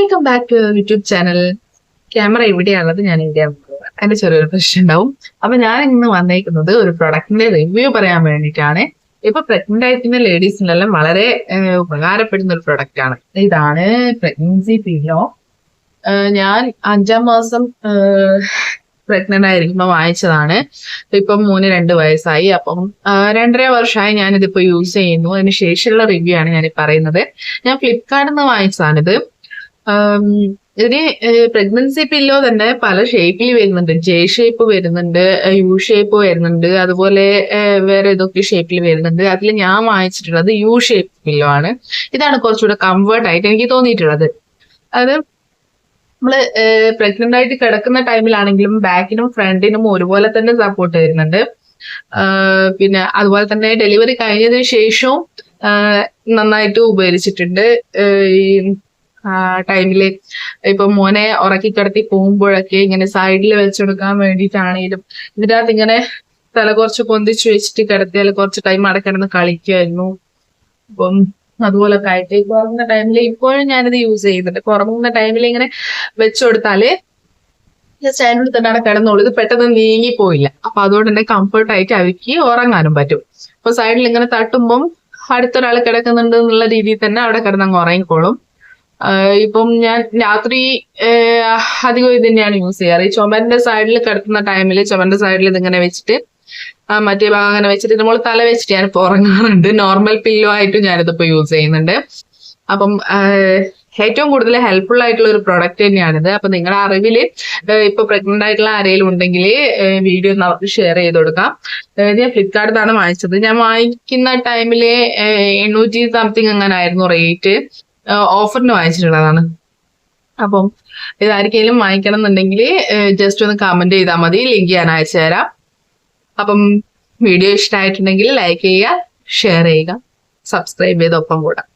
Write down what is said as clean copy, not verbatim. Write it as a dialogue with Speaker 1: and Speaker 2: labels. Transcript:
Speaker 1: Welcome back to YouTube channel. Camera ഇവിടെയാണുള്ളത്, ഞാൻ ഇവിടെയാണ്. അതിന്റെ ചെറിയൊരു പ്രശ്നം ഉണ്ടാവും. അപ്പൊ ഞാൻ ഇന്ന് വന്നേക്കുന്നത് ഒരു പ്രൊഡക്റ്റിന്റെ റിവ്യൂ പറയാൻ വേണ്ടിയിട്ടാണ്. ഇപ്പൊ പ്രഗ്നന്റ് ആയിരിക്കുന്ന ലേഡീസിനെല്ലാം വളരെ ഉപകാരപ്പെടുന്ന ഒരു പ്രൊഡക്റ്റ് ആണ്. ഇതാണ് പ്രഗ്നൻസി പില്ലോ. ഞാൻ 5-ാം മാസം പ്രഗ്നന്റ് ആയിരിക്കുമ്പോൾ വാങ്ങിച്ചതാണ്. ഇപ്പം 2 വയസ്സായി. അപ്പം 2.5 വർഷമായി ഞാനിതിപ്പോ യൂസ് ചെയ്യുന്നു. അതിന് ശേഷമുള്ള റിവ്യൂ ആണ് ഞാൻ പറയുന്നത്. ഞാൻ ഫ്ലിപ്കാർട്ടിൽ നിന്ന് വാങ്ങിച്ചതാണിത്. ഇതിന് പ്രഗ്നൻസി പില്ലോ തന്നെ പല ഷേപ്പിൽ വരുന്നുണ്ട്. ജെ ഷേപ്പ് വരുന്നുണ്ട്, യു ഷേപ്പ് വരുന്നുണ്ട്, അതുപോലെ വേറെ ഏതൊക്കെ ഷേപ്പിൽ വരുന്നുണ്ട്. അതിൽ ഞാൻ വാങ്ങിച്ചിട്ടുള്ളത് യു ഷേപ്പ് പില്ലോ ആണ്. ഇതാണ് കുറച്ചുകൂടെ കംഫർട്ട് ആയിട്ട് എനിക്ക് തോന്നിയിട്ടുള്ളത്. അത് നമ്മള് പ്രഗ്നന്റ് ആയിട്ട് കിടക്കുന്ന ടൈമിലാണെങ്കിലും ബാക്കിനും ഫ്രണ്ടിനും ഒരുപോലെ തന്നെ സപ്പോർട്ട് വരുന്നുണ്ട്. പിന്നെ അതുപോലെ തന്നെ ഡെലിവറി കഴിഞ്ഞതിന് ശേഷവും നന്നായിട്ട് ഉപകരിച്ചിട്ടുണ്ട്. ഈ ടൈമില് ഇപ്പൊ മോനെ ഉറക്കി കിടത്തി പോകുമ്പോഴൊക്കെ ഇങ്ങനെ സൈഡിൽ വെച്ചെടുക്കാൻ വേണ്ടിയിട്ടാണെങ്കിലും ഇതിൻ്റെ അകത്ത് ഇങ്ങനെ തല കുറച്ച് പൊന്തിച്ച് വെച്ചിട്ട് കിടത്തിയാൽ കുറച്ച് ടൈം അവിടെ കിടന്ന് കളിക്കുമായിരുന്നു. അപ്പം അതുപോലെ കയറ്റി കുറങ്ങുന്ന ടൈമിൽ ഇപ്പോഴും ഞാനിത് യൂസ് ചെയ്യുന്നുണ്ട്. കുറങ്ങുന്ന ടൈമിൽ ഇങ്ങനെ വെച്ചുകൊടുത്താല് ജസ്റ്റ് അതിനുള്ളിൽ തന്നെ അവിടെ കിടന്നോളൂ. ഇത് പെട്ടെന്ന് നീങ്ങിപ്പോയില്ല. അപ്പൊ അതുകൊണ്ട് തന്നെ കംഫർട്ടായിട്ട് അവർക്ക് ഉറങ്ങാനും പറ്റും. അപ്പൊ സൈഡിൽ ഇങ്ങനെ തട്ടുമ്പം അടുത്തൊരാൾ കിടക്കുന്നുണ്ട് എന്നുള്ള രീതിയിൽ തന്നെ അവിടെ കിടന്നങ്ങ് ഉറങ്ങിക്കോളും. ഇപ്പം ഞാൻ രാത്രി അധികം ഇത് തന്നെയാണ് യൂസ് ചെയ്യാറ്. ഈ ചുമരിന്റെ സൈഡിൽ കിടക്കുന്ന ടൈമിൽ ചുമരിന്റെ സൈഡിൽ ഇതിങ്ങനെ വെച്ചിട്ട് മറ്റേ ഭാഗം അങ്ങനെ വെച്ചിട്ട് നമ്മൾ തല വെച്ചിട്ട് ഞാനിപ്പോൾ ഉറങ്ങാറുണ്ട്. നോർമൽ പില്ലോ ആയിട്ടും ഞാനിതിപ്പോ യൂസ് ചെയ്യുന്നുണ്ട്. അപ്പം ഏറ്റവും കൂടുതൽ ഹെൽപ്ഫുൾ ആയിട്ടുള്ള ഒരു പ്രൊഡക്റ്റ് തന്നെയാണിത്. അപ്പൊ നിങ്ങളുടെ അറിവില് ഇപ്പൊ പ്രഗ്നന്റ് ആയിട്ടുള്ള ആരെങ്കിലും ഉണ്ടെങ്കിൽ വീഡിയോ അവർക്ക് ഷെയർ ചെയ്ത് കൊടുക്കാം. ഞാൻ ഫ്ലിപ്കാർട്ടിൽ നിന്നാണ് വാങ്ങിച്ചത്. ഞാൻ വാങ്ങിക്കുന്ന ടൈമില് 800 സംതിങ് അങ്ങനെ ആയിരുന്നു റേറ്റ്. ഓഫറിന് വാങ്ങിച്ചിട്ടുള്ളതാണ്. അപ്പം ഇതാർക്കെങ്കിലും വാങ്ങിക്കണം എന്നുണ്ടെങ്കിൽ ജസ്റ്റ് ഒന്ന് കമന്റ് ചെയ്താൽ മതി. ലിങ്ക് ഞാൻ അയച്ചു തരാം. അപ്പം വീഡിയോ ഇഷ്ടമായിട്ടുണ്ടെങ്കിൽ ലൈക്ക് ചെയ്യുക, ഷെയർ ചെയ്യുക, സബ്സ്ക്രൈബ് ചെയ്ത് ഒപ്പം കൂടാം.